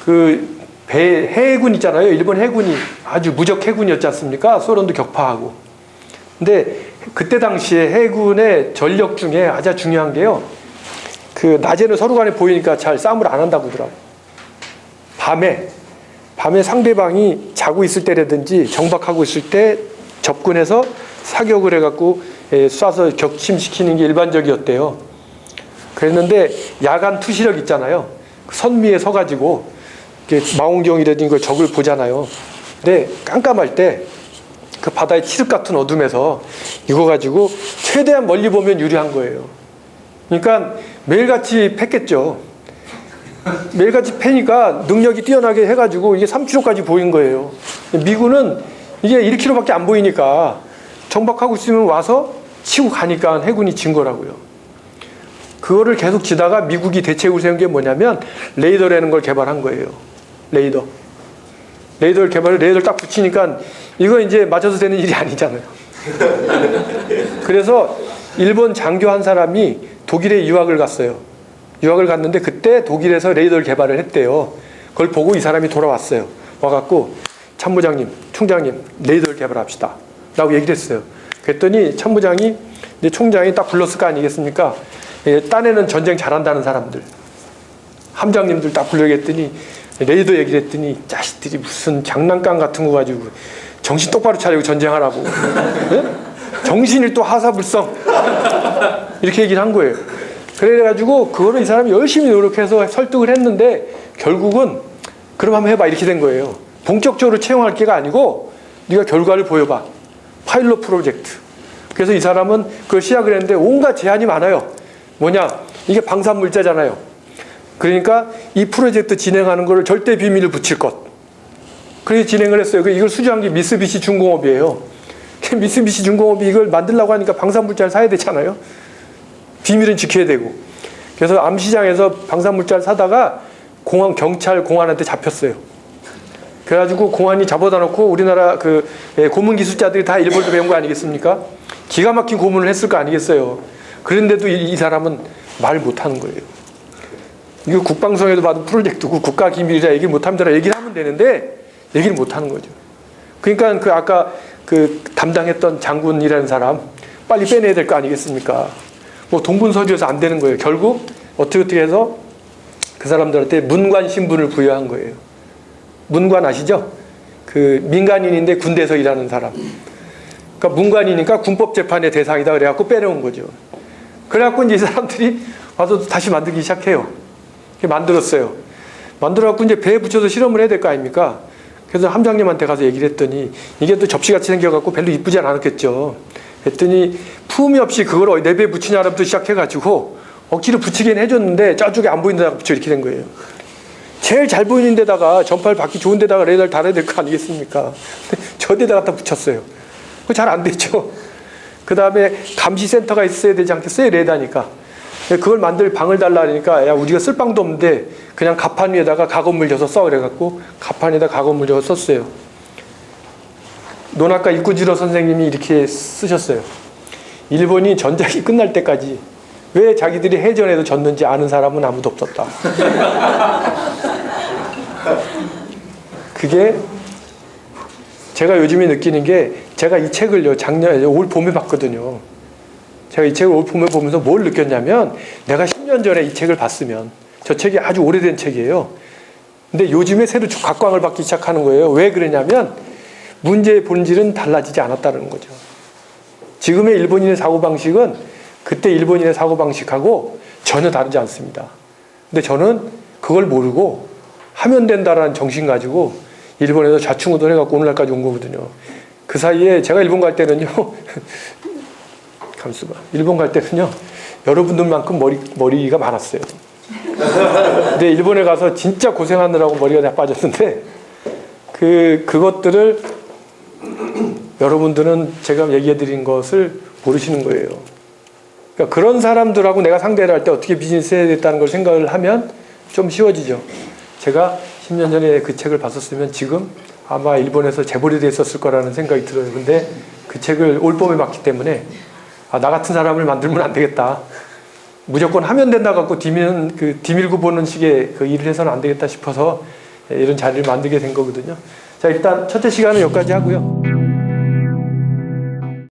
그 해군 있잖아요. 일본 해군이 아주 무적 해군이었지 않습니까? 소련도 격파하고. 근데 그때 당시에 해군의 전력 중에 아주 중요한 게요. 그 낮에는 서로 간에 보이니까 잘 싸움을 안 한다고 하더라고요. 밤에 상대방이 자고 있을 때라든지 정박하고 있을 때 접근해서 사격을 해갖고 쏴서 격침시키는 게 일반적이었대요. 그랬는데 야간 투시력 있잖아요. 선미에 서가지고 망원경이라든지 걸 적을 보잖아요. 근데 깜깜할 때 그 바다의 칠흑 같은 어둠에서 이거 가지고 최대한 멀리 보면 유리한 거예요. 그러니까 매일같이 팼겠죠. 매일같이 패니까 능력이 뛰어나게 해가지고 이게 3km까지 보인 거예요. 미군은 이게 1km밖에 안 보이니까 정박하고 있으면 와서 치고 가니까 해군이 진 거라고요. 그거를 계속 지다가 미국이 대책을 세운 게 뭐냐면 레이더라는 걸 개발한 거예요. 레이더를 개발해 레이더를 딱 붙이니까 이거 이제 맞춰서 되는 일이 아니잖아요. 그래서 일본 장교 한 사람이 독일에 유학을 갔어요. 유학을 갔는데 그때 독일에서 레이더를 개발을 했대요. 그걸 보고 이 사람이 돌아왔어요. 와갖고 참모장님, 총장님 레이더를 개발합시다 라고 얘기를 했어요. 그랬더니 참모장이 이제 총장이 딱 불렀을 거 아니겠습니까? 딴에는 전쟁 잘한다는 사람들 함장님들 딱 불러야겠더니 레이더 얘기를 했더니 자식들이 무슨 장난감 같은 거 가지고 정신 똑바로 차리고 전쟁하라고. 네? 정신이 또 하사불성 이렇게 얘기를 한 거예요. 그래가지고 그거를 이 사람이 열심히 노력해서 설득을 했는데 결국은 그럼 한번 해봐 이렇게 된 거예요. 본격적으로 채용할 게가 아니고 네가 결과를 보여봐. 파일럿 프로젝트. 그래서 이 사람은 그걸 시작을 했는데 온갖 제한이 많아요. 뭐냐? 이게 방사물자잖아요. 그러니까 이 프로젝트 진행하는 거를 절대 비밀을 붙일 것. 그래서 진행을 했어요. 이걸 수주한 게 미쓰비시 중공업이에요. 미쓰비시 중공업이 이걸 만들려고 하니까 방사물자를 사야 되잖아요. 비밀은 지켜야 되고. 그래서 암시장에서 방사물자를 사다가 경찰 공안한테 잡혔어요. 그래가지고 공안이 잡아다 놓고 우리나라 그 고문 기술자들이 다 일본에서 배운 거 아니겠습니까? 기가 막힌 고문을 했을 거 아니겠어요. 그런데도 이 사람은 말 못하는 거예요. 이거 국방성에도 받은 프로젝트고 국가기밀이라 얘기를 못합니다. 얘기를 하면 되는데 얘기를 못하는 거죠. 그러니까 그 아까 그 담당했던 장군이라는 사람 빨리 빼내야 될 거 아니겠습니까? 뭐 동분서주에서 안 되는 거예요. 결국 어떻게 해서 그 사람들한테 문관 신분을 부여한 거예요. 문관 아시죠? 그 민간인인데 군대에서 일하는 사람. 그러니까 문관이니까 군법재판의 대상이다 그래갖고 빼내온 거죠. 그래갖고 이제 이 사람들이 와서 다시 만들기 시작해요. 만들었어요. 만들어갖고 이제 배에 붙여서 실험을 해야 될 거 아닙니까? 그래서 함장님한테 가서 얘기를 했더니 이게 또 접시같이 생겨갖고 별로 이쁘지 않았겠죠. 했더니 품이 없이 그걸 내 배에 붙이냐부터 시작해가지고 억지로 붙이긴 해줬는데 저쪽에 안 보이는 데다가 붙여 이렇게 된 거예요. 제일 잘 보이는 데다가 전파를 받기 좋은 데다가 레이더를 달아야 될 거 아니겠습니까? 저 데다가 다 붙였어요. 그거 잘 안 됐죠. 그 다음에 감시센터가 있어야 되지 않겠어요? 레이더니까. 그걸 만들 방을 달라 하니까 야 우리가 쓸 방도 없는데 그냥 가판 위에다가 가건물 져서 써 그래갖고 가판에다 가건물 져서 썼어요. 노나카 이쿠지로 선생님이 이렇게 쓰셨어요. 일본이 전쟁이 끝날 때까지 왜 자기들이 해전에도 졌는지 아는 사람은 아무도 없었다. 그게 제가 요즘에 느끼는 게 제가 이 책을요 작년에 올 봄에 봤거든요. 제가 이 책을 올 봄에 보면서 뭘 느꼈냐면 내가 10년 전에 이 책을 봤으면 저 책이 아주 오래된 책이에요. 근데 요즘에 새로 각광을 받기 시작하는 거예요. 왜 그러냐면 문제의 본질은 달라지지 않았다는 거죠. 지금의 일본인의 사고방식은 그때 일본인의 사고방식하고 전혀 다르지 않습니다. 근데 저는 그걸 모르고 하면 된다라는 정신 가지고 일본에서 좌충우돌 해갖고 오늘날까지 온 거거든요. 그 사이에 제가 일본 갈 때는요 감수가 일본 갈 때는요 여러분들만큼 머리가 많았어요. 근데 일본에 가서 진짜 고생하느라고 머리가 다 빠졌는데 그것들을 여러분들은 제가 얘기해 드린 것을 모르시는 거예요. 그러니까 그런 사람들하고 내가 상대를 할 때 어떻게 비즈니스 해야 되겠다는 걸 생각을 하면 좀 쉬워지죠. 제가 10년 전에 그 책을 봤었으면 지금 아마 일본에서 재벌이 됐었을 거라는 생각이 들어요. 근데 그 책을 올봄에 봤기 때문에 나 같은 사람을 만들면 안 되겠다. 무조건 하면 된다 갖고 디밀고 보는 식의 그 일을 해서는 안 되겠다 싶어서 이런 자리를 만들게 된 거거든요. 자, 일단 첫째 시간은 여기까지 하고요.